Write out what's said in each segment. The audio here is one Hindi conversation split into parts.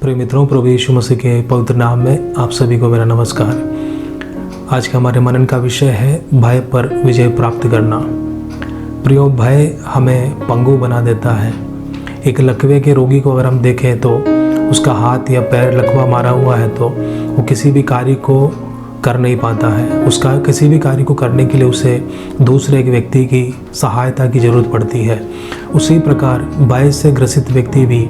प्रिय मित्रों, प्रभु यीशु मसीह के पवित्र नाम में आप सभी को मेरा नमस्कार। आज के हमारे मनन का विषय है भय पर विजय प्राप्त करना। प्रियो, भय हमें पंगु बना देता है। एक लकवे के रोगी को अगर हम देखें तो उसका हाथ या पैर लकवा मारा हुआ है तो वो किसी भी कार्य को कर नहीं पाता है। उसका किसी भी कार्य को करने के लिए उसे दूसरे एक व्यक्ति की सहायता की ज़रूरत पड़ती है। उसी प्रकार भय से ग्रसित व्यक्ति भी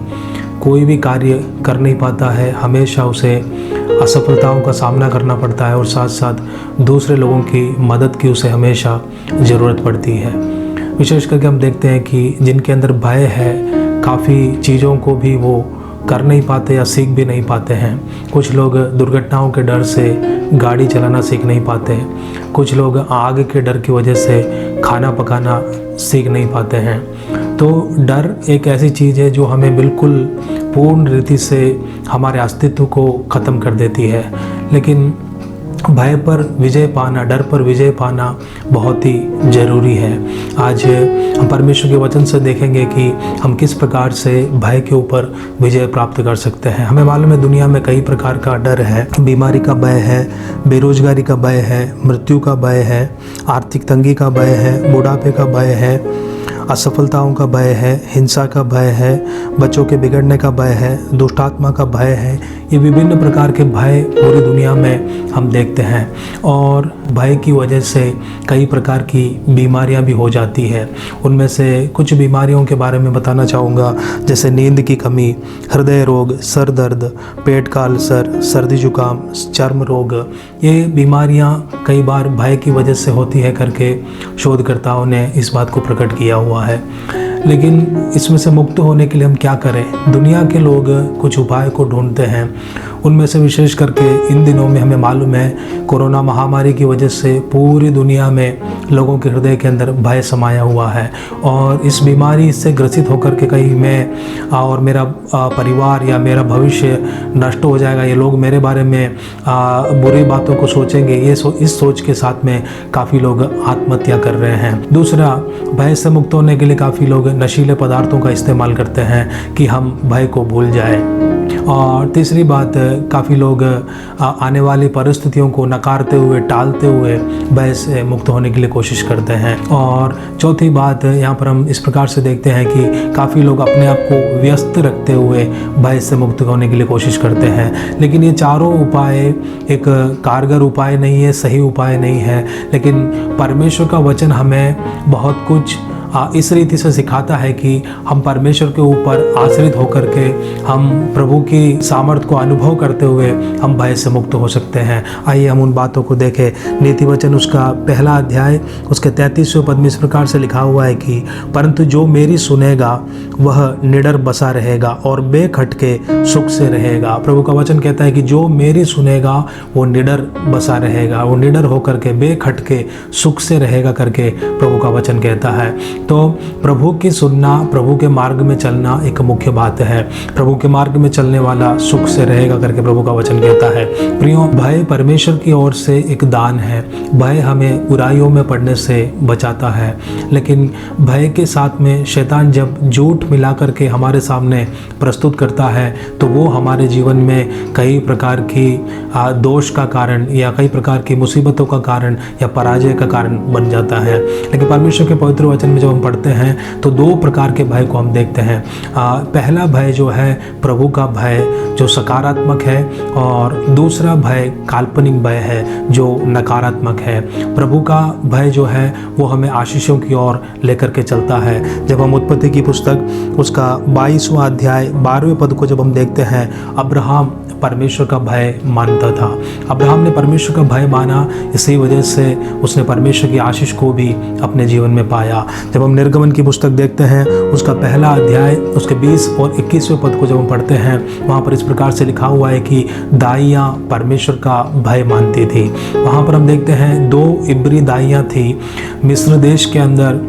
कोई भी कार्य कर नहीं पाता है। हमेशा उसे असफलताओं का सामना करना पड़ता है और साथ साथ दूसरे लोगों की मदद की उसे हमेशा ज़रूरत पड़ती है। विशेष करके हम देखते हैं कि जिनके अंदर भय है, काफ़ी चीज़ों को भी वो कर नहीं पाते या सीख भी नहीं पाते हैं। कुछ लोग दुर्घटनाओं के डर से गाड़ी चलाना सीख नहीं पाते। कुछ लोग आग के डर की वजह से खाना पकाना सीख नहीं पाते हैं। तो डर एक ऐसी चीज़ है जो हमें बिल्कुल पूर्ण रीति से हमारे अस्तित्व को ख़त्म कर देती है। लेकिन भय पर विजय पाना, डर पर विजय पाना बहुत ही ज़रूरी है। आज हम परमेश्वर के वचन से देखेंगे कि हम किस प्रकार से भय के ऊपर विजय प्राप्त कर सकते हैं। हमें मालूम है दुनिया में कई प्रकार का डर है। बीमारी का भय है, बेरोजगारी का भय है, मृत्यु का भय है, आर्थिक तंगी का भय है, बुढ़ापे का भय है, असफलताओं का भय है, हिंसा का भय है, बच्चों के बिगड़ने का भय है, दुष्टात्मा का भय है। ये विभिन्न प्रकार के भय पूरी दुनिया में हम देखते हैं और भय की वजह से कई प्रकार की बीमारियां भी हो जाती है। उनमें से कुछ बीमारियों के बारे में बताना चाहूँगा, जैसे नींद की कमी, हृदय रोग, सर दर्द, पेट का अल्सर, सर्दी जुकाम, चर्म रोग। ये बीमारियां कई बार भय की वजह से होती है करके शोधकर्ताओं ने इस बात को प्रकट किया हुआ है। लेकिन इसमें से मुक्त होने के लिए हम क्या करें? दुनिया के लोग कुछ उपाय को ढूंढते हैं। उनमें से विशेष करके इन दिनों में हमें मालूम है कोरोना महामारी की वजह से पूरी दुनिया में लोगों के हृदय के अंदर भय समाया हुआ है और इस बीमारी से ग्रसित होकर के कहीं मैं और मेरा परिवार या मेरा भविष्य नष्ट हो जाएगा, ये लोग मेरे बारे में बुरी बातों को सोचेंगे, इस सोच के साथ में काफ़ी लोग आत्महत्या कर रहे हैं। दूसरा, भय से मुक्त होने के लिए काफ़ी लोग नशीले पदार्थों का इस्तेमाल करते हैं कि हम भय को भूल जाएं। और तीसरी बात, काफ़ी लोग आने वाली परिस्थितियों को नकारते हुए, टालते हुए भय से मुक्त होने के लिए कोशिश करते हैं। और चौथी बात, यहाँ पर हम इस प्रकार से देखते हैं कि काफ़ी लोग अपने आप को व्यस्त रखते हुए भय से मुक्त होने के लिए कोशिश करते हैं। लेकिन ये चारों उपाय एक कारगर उपाय नहीं है, सही उपाय नहीं है। लेकिन परमेश्वर का वचन हमें बहुत कुछ इस रीति से सिखाता है कि हम परमेश्वर के ऊपर आश्रित होकर के हम प्रभु की सामर्थ को अनुभव करते हुए हम भय से मुक्त हो सकते हैं। आइए हम उन बातों को देखें। नीति वचन उसका पहला अध्याय उसके 33वें पद में इस प्रकार से लिखा हुआ है कि परंतु जो मेरी सुनेगा वह निडर बसा रहेगा और बेखटके सुख से रहेगा। प्रभु का वचन कहता है कि जो मेरी सुनेगा वो निडर बसा रहेगा, वो निडर होकर के बेखटके सुख से रहेगा करके प्रभु का वचन कहता है। तो प्रभु की सुनना, प्रभु के मार्ग में चलना एक मुख्य बात है। प्रभु के मार्ग में चलने वाला सुख से रहेगा करके प्रभु का वचन कहता है। प्रियो, भय परमेश्वर की ओर से एक दान है। भय हमें बुराइयों में पड़ने से बचाता है। लेकिन भय के साथ में शैतान जब झूठ मिला करके हमारे सामने प्रस्तुत करता है तो वो हमारे जीवन में कई प्रकार की दोष का कारण या कई प्रकार की मुसीबतों का कारण या पराजय का कारण बन जाता है। लेकिन परमेश्वर के पवित्र वचन में जब हम पढ़ते हैं तो दो प्रकार के भय को हम देखते हैं। पहला भय जो है प्रभु का भय जो सकारात्मक है और दूसरा भय काल्पनिक भय है जो नकारात्मक है। प्रभु का भय जो है वो हमें आशीषों की ओर लेकर के चलता है। जब हम उत्पत्ति की पुस्तक उसका 22वां अध्याय 12वें पद को जब हम देखते हैं, अब्राहम परमेश्वर का भय मानता था। अब्राहम ने परमेश्वर का भय माना, इसी वजह से उसने परमेश्वर की आशीष को भी अपने जीवन में पाया। जब हम निर्गमन की पुस्तक देखते हैं उसका पहला अध्याय उसके 20 और 21वें पद को जब हम पढ़ते हैं, वहाँ पर इस प्रकार से लिखा हुआ है कि दाइयाँ परमेश्वर का भय मानती थी। वहाँ पर हम देखते हैं 2 इब्री दाइयाँ थी मिस्र देश के अंदर।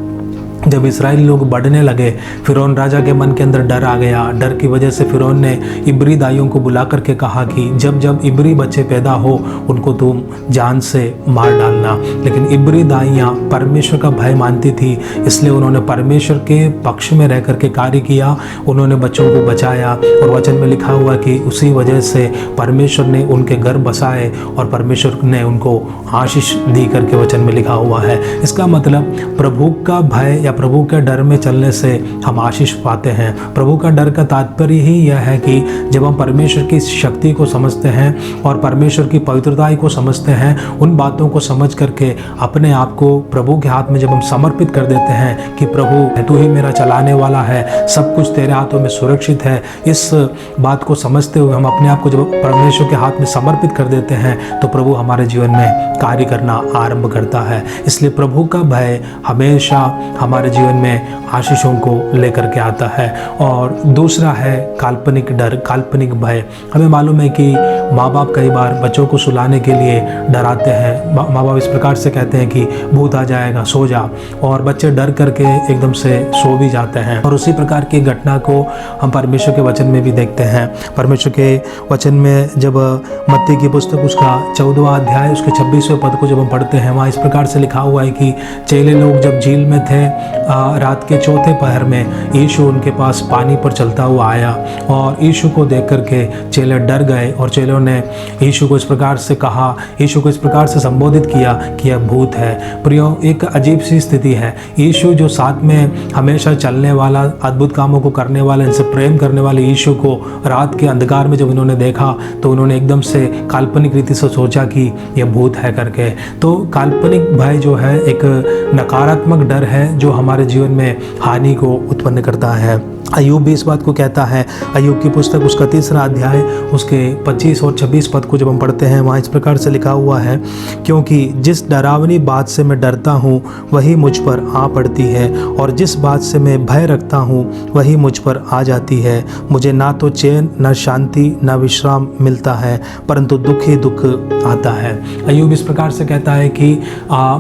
जब इस्राएली लोग बढ़ने लगे, फिरौन राजा के मन के अंदर डर आ गया। डर की वजह से फिरौन ने इब्री दाइयों को बुला करके कहा कि जब जब इब्री बच्चे पैदा हो उनको तुम जान से मार डालना। लेकिन इब्री दाइयाँ परमेश्वर का भय मानती थी, इसलिए उन्होंने परमेश्वर के पक्ष में रह करके कार्य किया। उन्होंने बच्चों को बचाया और वचन में लिखा हुआ कि उसी वजह से परमेश्वर ने उनके घर बसाए और परमेश्वर ने उनको आशीष दी करके वचन में लिखा हुआ है। इसका मतलब प्रभु का भय या प्रभु के डर में चलने से हम आशीष पाते हैं। प्रभु का डर का तात्पर्य ही यह है कि जब हम परमेश्वर की शक्ति को समझते हैं और परमेश्वर की पवित्रता को समझते हैं, उन बातों को समझ करके अपने आप को प्रभु के हाथ में जब हम समर्पित कर देते हैं कि प्रभु तू ही मेरा चलाने वाला है, सब कुछ तेरे हाथों में सुरक्षित है, इस बात को समझते हुए हम अपने आप को जब परमेश्वर के हाथ में समर्पित कर देते हैं तो प्रभु हमारे जीवन में कार्य करना आरंभ करता है। इसलिए प्रभु का भय हमेशा हमारे जीवन में आशीषों को लेकर के आता है। और दूसरा है काल्पनिक डर, काल्पनिक भय। हमें मालूम है कि माँ बाप कई बार बच्चों को सुलाने के लिए डराते हैं। माँ बाप इस प्रकार से कहते हैं कि भूत आ जाएगा, सो जा, और बच्चे डर करके एकदम से सो भी जाते हैं। और उसी प्रकार की घटना को हम परमेश्वर के वचन में भी देखते हैं। परमेश्वर के वचन में जब मत्ती की पुस्तक उसका 14वां अध्याय उसके 26वें पद को जब हम पढ़ते हैं, वहाँ इस प्रकार से लिखा हुआ है कि चेले लोग जब झील में थे, रात के चौथे पहर में यीशु उनके पास पानी पर चलता हुआ आया और यीशु को देख करके चेले डर गए और चेलों ने यीशु को इस प्रकार से कहा, यीशु को इस प्रकार से संबोधित किया कि यह भूत है। प्रियो, एक अजीब सी स्थिति है। यीशु जो साथ में हमेशा चलने वाला, अद्भुत कामों को करने वाला, इनसे प्रेम करने वाले यीशु को रात के अंधकार में जब इन्होंने देखा तो उन्होंने एकदम से काल्पनिक रीति से सोचा कि यह भूत है करके। तो काल्पनिक भय जो है एक नकारात्मक डर है जो हमारे जीवन में हानि को उत्पन्न करता है। अय्यूब भी इस बात को कहता है। अय्यूब की पुस्तक उसका 3रा अध्याय उसके 25 और 26 पद को जब हम पढ़ते हैं, वहाँ इस प्रकार से लिखा हुआ है, क्योंकि जिस डरावनी बात से मैं डरता हूँ वही मुझ पर आ पड़ती है और जिस बात से मैं भय रखता हूँ वही मुझ पर आ जाती है। मुझे ना तो चैन, ना शांति, ना विश्राम मिलता है, परंतु दुख ही दुख आता है। अय्यूब इस प्रकार से कहता है कि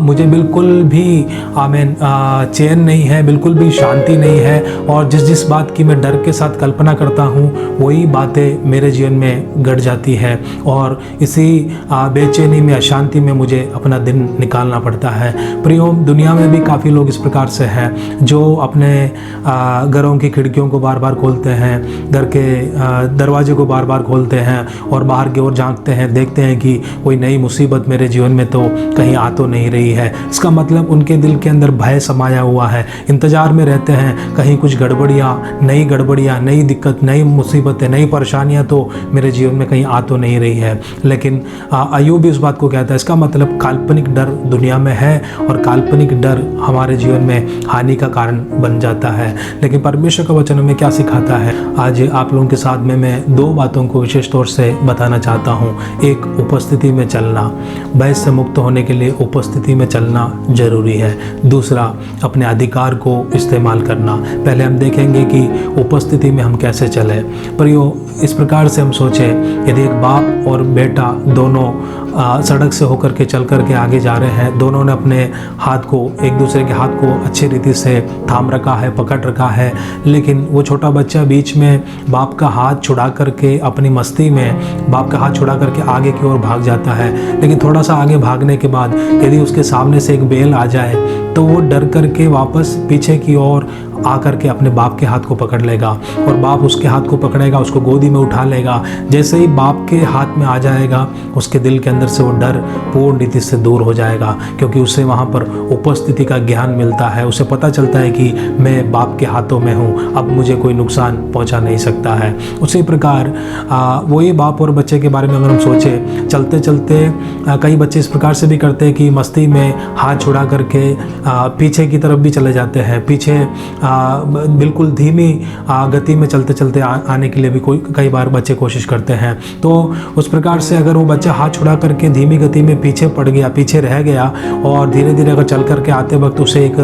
मुझे बिल्कुल भी चैन नहीं है, बिल्कुल भी शांति नहीं है, और जिस बात की मैं डर के साथ कल्पना करता हूँ वही बातें मेरे जीवन में घट जाती है और इसी बेचैनी में, अशांति में मुझे अपना दिन निकालना पड़ता है। प्रियो, दुनिया में भी काफ़ी लोग इस प्रकार से हैं जो अपने घरों की खिड़कियों को बार बार खोलते हैं, घर के दरवाजे को बार बार खोलते हैं और बाहर की ओर झांकते हैं, देखते हैं कि कोई नई मुसीबत मेरे जीवन में तो कहीं आ तो नहीं रही है। इसका मतलब उनके दिल के अंदर भय समाया हुआ है, इंतजार में रहते हैं कहीं कुछ नई गड़बड़ियाँ, नई दिक्कत, नई मुसीबतें, नई परेशानियाँ तो मेरे जीवन में कहीं आ तो नहीं रही है। लेकिन अय्यूब भी इस बात को कहता है, इसका मतलब काल्पनिक डर दुनिया में है और काल्पनिक डर हमारे जीवन में हानि का कारण बन जाता है। लेकिन परमेश्वर का वचन हमें क्या सिखाता है? आज आप लोगों के साथ में मैं 2 बातों को विशेष तौर से बताना चाहता हूँ। एक, उपस्थिति में चलना, भय से मुक्त होने के लिए उपस्थिति में चलना जरूरी है। दूसरा, अपने अधिकार को इस्तेमाल करना। पहले हम देखेंगे कि उपस्थिति में हम कैसे चले। प्रियो, इस प्रकार से हम सोचें, यदि एक बाप और बेटा दोनों सड़क से होकर के चल कर के आगे जा रहे हैं, दोनों ने अपने हाथ को, एक दूसरे के हाथ को अच्छी रीति से थाम रखा है, पकड़ रखा है, लेकिन वो छोटा बच्चा बीच में बाप का हाथ छुड़ा करके अपनी मस्ती में बाप का हाथ छुड़ा करके आगे की ओर भाग जाता है। लेकिन थोड़ा सा आगे भागने के बाद यदि उसके सामने से एक बेल आ जाए तो वो डर करके वापस पीछे की ओर आकर के अपने बाप के हाथ को पकड़ लेगा और बाप उसके हाथ को पकड़ेगा, उसको गोदी में उठा लेगा। जैसे ही बाप के हाथ में आ जाएगा, उसके दिल के अंदर से वो डर पूर्ण रीति से दूर हो जाएगा, क्योंकि उसे वहाँ पर उपस्थिति का ज्ञान मिलता है। उसे पता चलता है कि मैं बाप के हाथों में हूँ, अब मुझे कोई नुकसान पहुँचा नहीं सकता है। उसी प्रकार वही बाप और बच्चे के बारे में अगर हम सोचें, चलते चलते कई बच्चे इस प्रकार से भी करते हैं कि मस्ती में हाथ छुड़ा करके पीछे की तरफ भी चले जाते हैं, पीछे बिल्कुल धीमी गति में चलते चलते आने के लिए भी कई बार बच्चे कोशिश करते हैं। तो उस प्रकार से अगर वो बच्चा हाथ छुड़ा करके धीमी गति में पीछे पड़ गया, पीछे रह गया और धीरे धीरे अगर चल करके आते वक्त उसे एक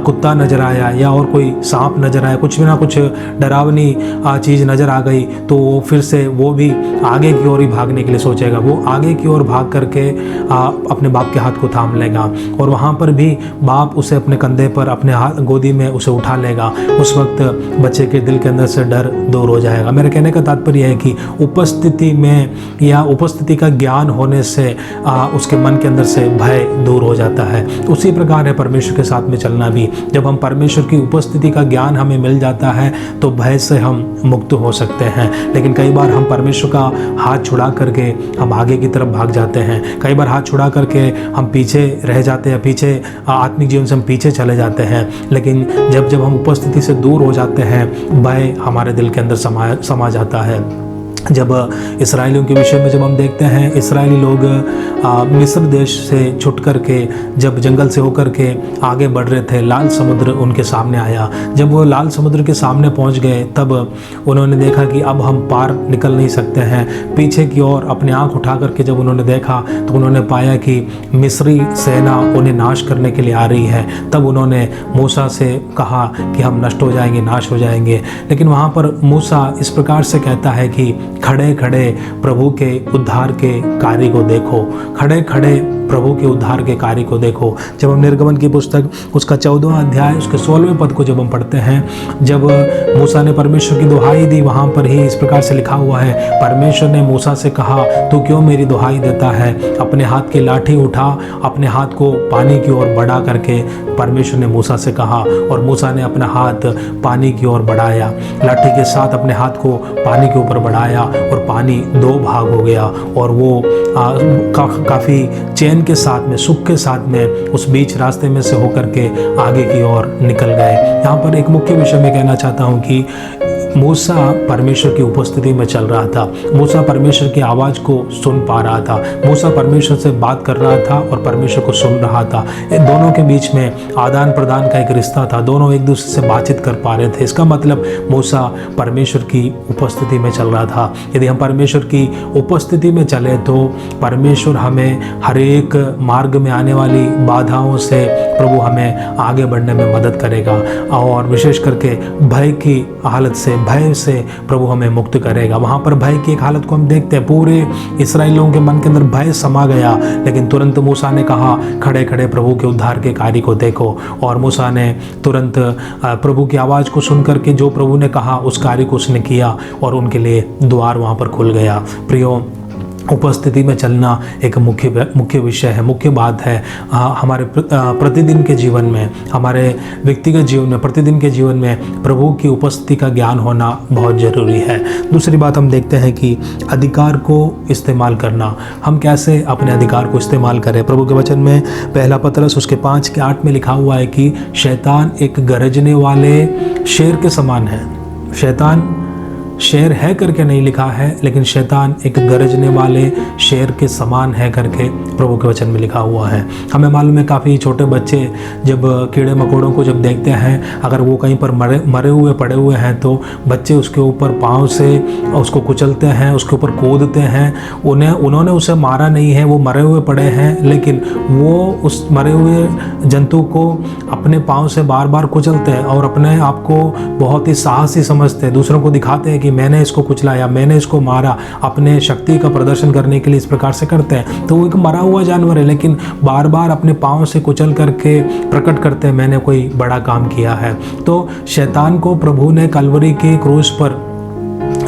कुत्ता नज़र आया या और कोई सांप नज़र आया, कुछ भी ना कुछ डरावनी चीज़ नज़र आ गई, तो वो फिर से वो भी आगे की ओर ही भागने के लिए सोचेगा। वो आगे की ओर भाग करके अपने बाप के हाथ को थाम लेगा और वहाँ पर भी बाप उसे अपने कंधे पर, अपने हाथ गोदी में उसे उठा लेगा। उस वक्त बच्चे के दिल के अंदर से डर दूर हो जाएगा। मेरे कहने का तात्पर्य है कि उपस्थिति में या उपस्थिति का ज्ञान होने से उसके मन के अंदर से भय दूर हो जाता है। उसी प्रकार है परमेश्वर के साथ में चलना भी। जब हम परमेश्वर की उपस्थिति का ज्ञान हमें मिल जाता है तो भय से हम मुक्त हो सकते हैं। लेकिन कई बार हम परमेश्वर का हाथ छुड़ा करके हम आगे की तरफ भाग जाते हैं। कई बार हाथ छुड़ा करके हम पीछे रह जाते हैं, पीछे आत्मिक जीवन से हम पीछे चले जाते हैं। लेकिन जब हम उपस्थिति से दूर हो जाते हैं, भय हमारे दिल के अंदर समा जाता है। जब इस्राएलियों के विषय में जब हम देखते हैं, इस्राएली लोग मिस्र देश से छुट करके जब जंगल से होकर के आगे बढ़ रहे थे, लाल समुद्र उनके सामने आया। जब वो लाल समुद्र के सामने पहुंच गए तब उन्होंने देखा कि अब हम पार निकल नहीं सकते हैं। पीछे की ओर अपनी आंख उठा करके जब उन्होंने देखा तो उन्होंने पाया कि मिस्री सेना उन्हें नाश करने के लिए आ रही है। तब उन्होंने मूसा से कहा कि हम नष्ट हो जाएंगे, नाश हो जाएंगे। लेकिन वहाँ पर मूसा इस प्रकार से कहता है कि खड़े खड़े प्रभु के उद्धार के कार्य को देखो, खड़े खड़े प्रभु के उद्धार के कार्य को देखो। जब हम निर्गमन की पुस्तक उसका 14वां अध्याय उसके 16वें पद को जब हम पढ़ते हैं, जब मूसा ने परमेश्वर की दुहाई दी, वहाँ पर ही इस प्रकार से लिखा हुआ है, परमेश्वर ने मूसा से कहा, तू क्यों मेरी दुहाई देता है? अपने हाथ की लाठी उठा, अपने हाथ को पानी की ओर बढ़ा करके परमेश्वर ने मूसा से कहा और मूसा ने अपना हाथ पानी की ओर बढ़ाया, लाठी के साथ अपने हाथ को पानी के ऊपर बढ़ाया और पानी 2 भाग हो गया और वो काफ़ी चैन के साथ में, सुख के साथ में उस बीच रास्ते में से होकर के आगे की ओर निकल गए। यहाँ पर एक मुख्य विषय मैं कहना चाहता हूँ कि मूसा परमेश्वर की उपस्थिति में चल रहा था। मूसा परमेश्वर की आवाज़ को सुन पा रहा था। मूसा परमेश्वर से बात कर रहा था और परमेश्वर को सुन रहा था। इन दोनों के बीच में आदान प्रदान का एक रिश्ता था। दोनों एक दूसरे से बातचीत कर पा रहे थे। इसका मतलब मूसा परमेश्वर की उपस्थिति में चल रहा था। यदि हम परमेश्वर की उपस्थिति में चले तो परमेश्वर हमें हर एक मार्ग में आने वाली बाधाओं से प्रभु हमें आगे बढ़ने में मदद करेगा और विशेष करके भय की हालत से, भय से प्रभु हमें मुक्त करेगा। वहाँ पर भय की एक हालत को हम देखते हैं, पूरे इस्राएल लोगों के मन के अंदर भय समा गया। लेकिन तुरंत मूसा ने कहा, खड़े खड़े प्रभु के उद्धार के कार्य को देखो। और मूसा ने तुरंत प्रभु की आवाज़ को सुन करके जो प्रभु ने कहा उस कार्य को उसने किया और उनके लिए द्वार वहाँ पर खुल गया। प्रियो, उपस्थिति में चलना एक मुख्य विषय है, मुख्य बात है हमारे प्रतिदिन के जीवन में, हमारे व्यक्तिगत जीवन में, प्रतिदिन के जीवन में प्रभु की उपस्थिति का ज्ञान होना बहुत ज़रूरी है। दूसरी बात हम देखते हैं कि अधिकार को इस्तेमाल करना। हम कैसे अपने अधिकार को इस्तेमाल करें? प्रभु के वचन में 1 पतरस उसके 5:8 में लिखा हुआ है कि शैतान एक गरजने वाले शेर के समान है। शैतान शेर है करके नहीं लिखा है, लेकिन शैतान एक गरजने वाले शेर के समान है करके प्रभु के वचन में लिखा हुआ है। हमें मालूम है काफ़ी छोटे बच्चे जब कीड़े मकोड़ों को जब देखते हैं, अगर वो कहीं पर मरे हुए पड़े हुए हैं तो बच्चे उसके ऊपर पाँव से उसको कुचलते हैं, उसके ऊपर कूदते हैं। उन्होंने उसे मारा नहीं है, वो मरे हुए पड़े हैं, लेकिन वो उस मरे हुए जंतु को अपने पाँव से बार बार कुचलते हैं और अपने आप को बहुत ही साहसी समझते हैं। दूसरों को दिखाते हैं कि मैंने इसको कुचलाया, मैंने इसको मारा। अपने शक्ति का प्रदर्शन करने के लिए इस प्रकार से करते हैं। तो वो एक मरा हुआ जानवर है, लेकिन बार बार अपने पाँव से कुचल करके प्रकट करते हैं मैंने कोई बड़ा काम किया है। तो शैतान को प्रभु ने कलवरी के क्रूस पर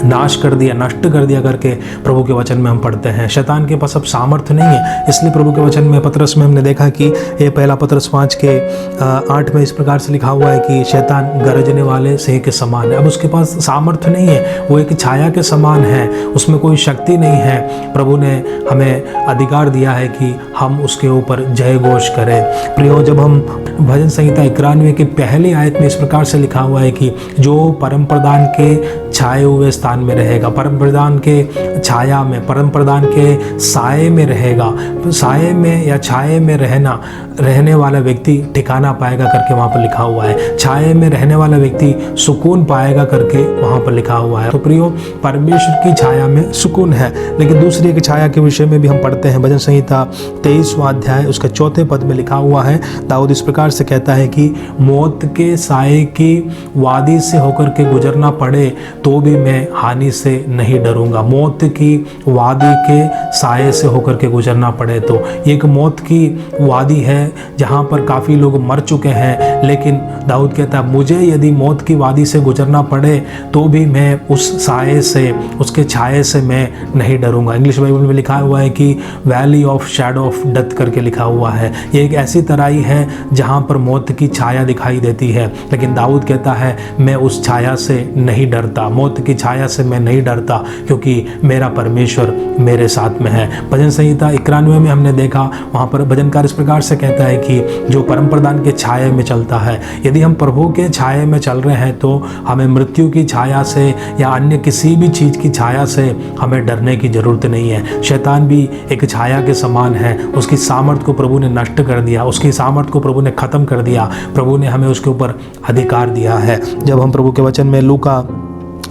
नाश कर दिया, नष्ट कर दिया करके प्रभु के वचन में हम पढ़ते हैं। शैतान के पास अब सामर्थ्य नहीं है, इसलिए प्रभु के वचन में पतरस में हमने देखा कि ये 1 पतरस 5:8 में इस प्रकार से लिखा हुआ है कि शैतान गरजने वाले सिंह के समान है। अब उसके पास सामर्थ्य नहीं है, वो एक छाया के समान है, उसमें कोई शक्ति नहीं है। प्रभु ने हमें अधिकार दिया है कि हम उसके ऊपर जय घोष करें। प्रियो, जब हम भजन संहिता 91 की पहली आयत में इस प्रकार से लिखा हुआ है कि जो परम प्रधान के छाए हुए स्थान में रहेगा, परम प्रधान के छाया में, परम प्रधान के साए में रहेगा। साए में या छाए में रहने वाला व्यक्ति ठिकाना पाएगा करके वहाँ पर लिखा हुआ है। छाए में रहने वाला व्यक्ति सुकून पाएगा करके वहाँ पर लिखा हुआ है। तो प्रियो, परमेश्वर की छाया में सुकून है। लेकिन दूसरी एक छाया के विषय में भी हम पढ़ते हैं। भजन संहिता 23वां अध्याय उसके 4 पद में लिखा हुआ है, दाऊद इस प्रकार से कहता है कि मौत के साए की वादी से होकर के गुजरना पड़े तो भी मैं हानि से नहीं डरूंगा। मौत की वादी के साए से होकर के गुजरना पड़े तो एक मौत की वादी है जहाँ पर काफ़ी लोग मर चुके हैं, लेकिन दाऊद कहता है मुझे यदि मौत की वादी से गुजरना पड़े तो भी मैं उस साए से, उसके छाए से मैं नहीं डरूंगा। इंग्लिश बाइबल में लिखा हुआ है कि valley of shadow of death करके लिखा हुआ है। ये एक ऐसी तराई है जहाँ पर मौत की छाया दिखाई देती है, लेकिन दाऊद कहता है मैं उस छाया से नहीं डरता, मौत की छाया से मैं नहीं डरता, क्योंकि मेरा परमेश्वर मेरे साथ में है। भजन संहिता 91 में हमने देखा, वहाँ पर भजनकार इस प्रकार से कहता है कि जो परम प्रधान के छाये में चलता है। यदि हम प्रभु के छाये में चल रहे हैं तो हमें मृत्यु की छाया से या अन्य किसी भी चीज़ की छाया से हमें डरने की ज़रूरत नहीं है। शैतान भी एक छाया के समान है, उसकी सामर्थ को प्रभु ने नष्ट कर दिया, उसकी सामर्थ को प्रभु ने ख़त्म कर दिया। प्रभु ने हमें उसके ऊपर अधिकार दिया है। जब हम प्रभु के वचन में लूका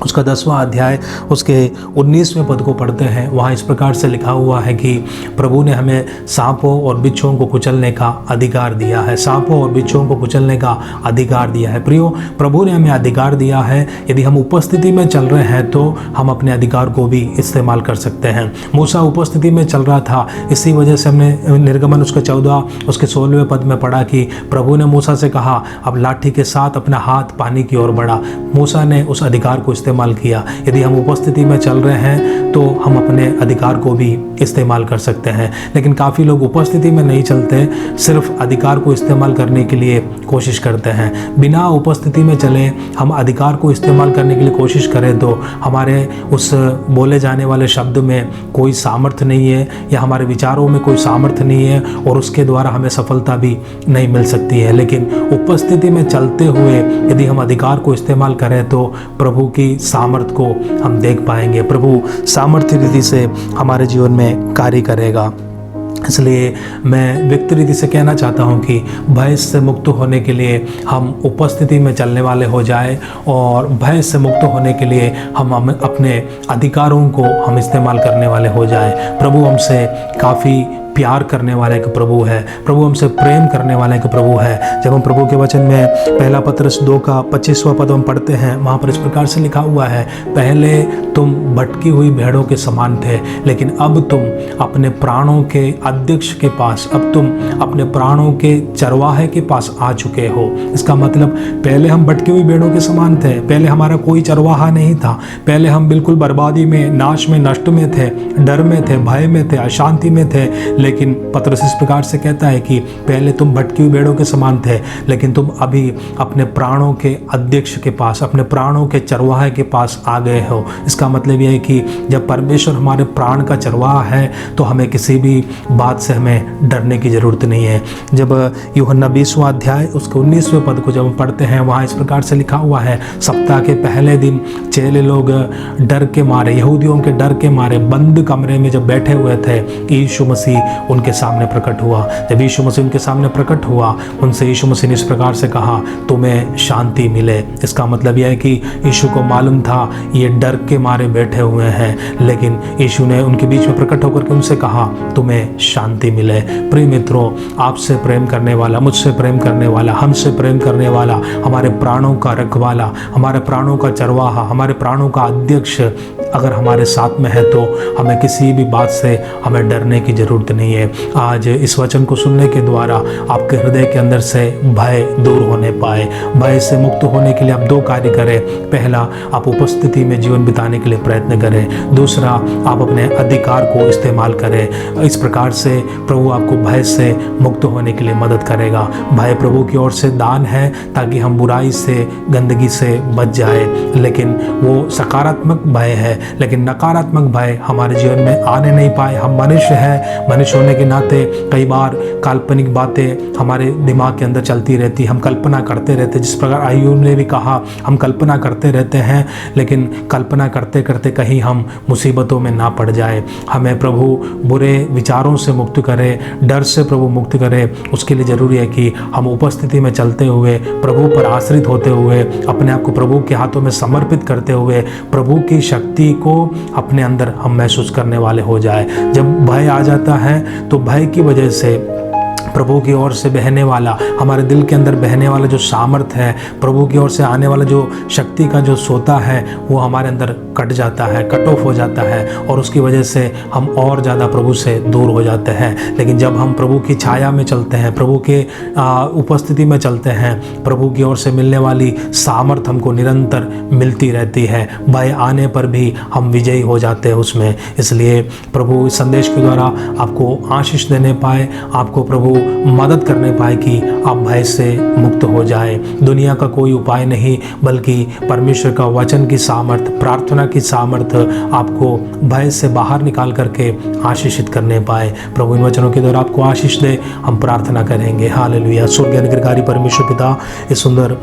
उसका 10वां अध्याय उसके 19वें पद को पढ़ते हैं, वहाँ इस प्रकार से लिखा हुआ है कि प्रभु ने हमें सांपों और बिच्छुओं को कुचलने का अधिकार दिया है। सांपों और बिच्छुओं को कुचलने का अधिकार दिया है। प्रियो, प्रभु ने हमें अधिकार दिया है। यदि हम उपस्थिति में चल रहे हैं तो हम अपने अधिकार को भी इस्तेमाल कर सकते हैं। मूसा उपस्थिति में चल रहा था, इसी वजह से हमने निर्गमन उसके 14 उसके 16वें पद में पढ़ा कि प्रभु ने मूसा से कहा अब लाठी के साथ अपना हाथ पानी की ओर बढ़ा। मूसा ने उस अधिकार को इस्तेमाल किया। यदि हम उपस्थिति में चल रहे हैं तो हम अपने अधिकार को भी इस्तेमाल कर सकते हैं। लेकिन काफ़ी लोग उपस्थिति में नहीं चलते, सिर्फ अधिकार को इस्तेमाल करने के लिए कोशिश करते हैं। बिना उपस्थिति में चले हम अधिकार को इस्तेमाल करने के लिए कोशिश करें तो हमारे उस बोले जाने वाले शब्द में कोई सामर्थ्य नहीं है या हमारे विचारों में कोई सामर्थ्य नहीं है और उसके द्वारा हमें सफलता भी नहीं मिल सकती है। लेकिन उपस्थिति में चलते हुए यदि हम अधिकार को इस्तेमाल करें तो प्रभु की सामर्थ को हम देख पाएंगे। प्रभु सामर्थ्य रीति से हमारे जीवन में कार्य करेगा। इसलिए मैं व्यक्ति रीति से कहना चाहता हूं कि भय से मुक्त होने के लिए हम उपस्थिति में चलने वाले हो जाए और भय से मुक्त होने के लिए हम अपने अधिकारों को हम इस्तेमाल करने वाले हो जाए। प्रभु हमसे काफ़ी प्यार करने वाला एक प्रभु है, प्रभु हमसे प्रेम करने वाला एक प्रभु है। जब हम प्रभु के वचन में पहला पत्रस 2 का 25वां पद हम पढ़ते हैं, वहाँ पर इस प्रकार से लिखा हुआ है, पहले तुम भटकी हुई भेड़ों के समान थे, लेकिन अब तुम अपने प्राणों के अध्यक्ष के पास, अब तुम अपने प्राणों के चरवाहे के पास आ चुके हो। इसका मतलब पहले हम भटकी हुई भेड़ों के समान थे, पहले हमारा कोई चरवाहा नहीं था, पहले हम बिल्कुल बर्बादी में, नाश में, नष्ट में थे, डर में थे, भय में थे, अशांति में थे। लेकिन पत्रस इस प्रकार से कहता है कि पहले तुम भटकी हुई भेड़ों के समान थे, लेकिन तुम अभी अपने प्राणों के अध्यक्ष के पास, अपने प्राणों के चरवाहे के पास आ गए हो। इसका मतलब यह है कि जब परमेश्वर हमारे प्राण का चरवाहा है तो हमें किसी भी बात से हमें डरने की ज़रूरत नहीं है। जब यूहन्ना 20वां अध्याय उसके 19वें पद को जब हम पढ़ते हैं, वहाँ इस प्रकार से लिखा हुआ है, सप्ताह के पहले दिन चेले लोग डर के मारे, यहूदियों के डर के मारे बंद कमरे में जब बैठे हुए थे, यीशु मसीह उनके सामने प्रकट हुआ। जब यीशु मसीह उनके सामने प्रकट हुआ, उनसे यीशु मसीह ने इस प्रकार से कहा, तुम्हें शांति मिले। इसका मतलब यह है कि यीशु को मालूम था ये डर के मारे बैठे हुए हैं, लेकिन यीशु ने उनके बीच में प्रकट होकर के उनसे कहा, तुम्हें शांति मिले। प्रिय मित्रों, आपसे प्रेम करने वाला, मुझसे प्रेम करने वाला, हमसे प्रेम करने वाला, हमारे प्राणों का रखवाला, हमारे प्राणों का चरवाहा, हमारे प्राणों का अध्यक्ष अगर हमारे साथ में है तो हमें किसी भी बात से हमें डरने की ज़रूरत नहीं है। आज इस वचन को सुनने के द्वारा आपके हृदय के अंदर से भय दूर होने पाए। भय से मुक्त होने के लिए आप 2 कार्य करें। पहला, आप उपस्थिति में जीवन बिताने के लिए प्रयत्न करें। दूसरा, आप अपने अधिकार को इस्तेमाल करें। इस प्रकार से प्रभु आपको भय से मुक्त होने के लिए मदद करेगा। भय प्रभु की ओर से दान है ताकि हम बुराई से, गंदगी से बच जाए, लेकिन वो सकारात्मक भय है। लेकिन नकारात्मक भय हमारे जीवन में आने नहीं पाए। हम मनुष्य हैं, मनुष्य होने के नाते कई बार काल्पनिक बातें हमारे दिमाग के अंदर चलती रहती, हम कल्पना करते रहते। जिस प्रकार अय्यूब ने भी कहा, हम कल्पना करते रहते हैं, लेकिन कल्पना करते करते कहीं हम मुसीबतों में ना पड़ जाए। हमें प्रभु बुरे विचारों से मुक्त करे, डर से प्रभु मुक्त करे। उसके लिए ज़रूरी है कि हम उपस्थिति में चलते हुए, प्रभु पर आश्रित होते हुए, अपने आप को प्रभु के हाथों में समर्पित करते हुए प्रभु की शक्ति को अपने अंदर हम महसूस करने वाले हो जाए। जब भय आ जाता है तो भय की वजह से प्रभु की ओर से बहने वाला, हमारे दिल के अंदर बहने वाला जो सामर्थ है, प्रभु की ओर से आने वाला जो शक्ति का जो सोता है, वो हमारे अंदर कट जाता है, कट ऑफ हो जाता है, और उसकी वजह से हम और ज़्यादा प्रभु से दूर हो जाते हैं। लेकिन जब हम प्रभु की छाया में चलते हैं, प्रभु के उपस्थिति में चलते हैं, प्रभु की ओर से मिलने वाली सामर्थ हमको निरंतर मिलती रहती है। भय आने पर भी हम विजयी हो जाते हैं उसमें। इसलिए प्रभु इस संदेश के द्वारा आपको आशीष देने पाए, आपको प्रभु मदद करने पाए कि आप भय से मुक्त हो जाए। दुनिया का कोई उपाय नहीं, बल्कि परमेश्वर का वचन की सामर्थ, प्रार्थना की सामर्थ आपको भय से बाहर निकाल करके आशीषित करने पाए। प्रभु इन वचनों के द्वारा आपको आशीष दे। हम प्रार्थना करेंगे। हालेलुया। स्वर्गीय अनुग्रहकारी परमेश्वर पिता, इस सुंदर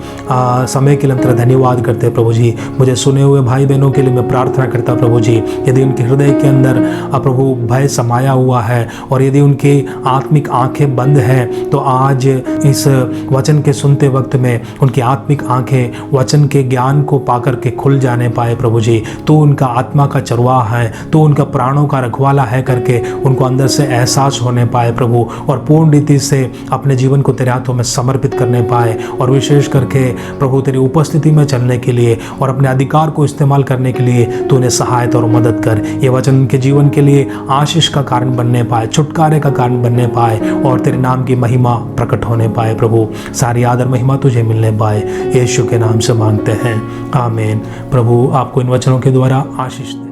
समय के लिए तेरा धन्यवाद करते हैं प्रभु जी। मुझे सुने हुए भाई बहनों के लिए मैं प्रार्थना करता प्रभु जी, यदि उनके हृदय के अंदर प्रभु भय समाया हुआ है और यदि उनकी आत्मिक आंखें बंद है, तो आज इस वचन के सुनते वक्त में उनकी आत्मिक आंखें वचन के ज्ञान को पाकर के खुल जाने पाए प्रभु जी। तो उनका आत्मा का चरवाह है, तो उनका प्राणों का रखवाला है करके उनको अंदर से एहसास होने पाए प्रभु, और पूर्ण रीति से अपने जीवन को तेरे हाथों में समर्पित करने पाए। और विशेष करके प्रभु तेरी उपस्थिति में चलने के लिए और अपने अधिकार को इस्तेमाल करने के लिए तू उन्हें सहायता और मदद कर। ये वचन उनके जीवन के लिए आशीष का कारण बनने पाए, छुटकारे का कारण बनने पाए, और तेरे नाम की महिमा प्रकट होने पाए प्रभु। सारी आदर महिमा तुझे मिलने पाए, यीशु के नाम से मांगते हैं, आमीन। प्रभु आपको इन वचनों के द्वारा आशीष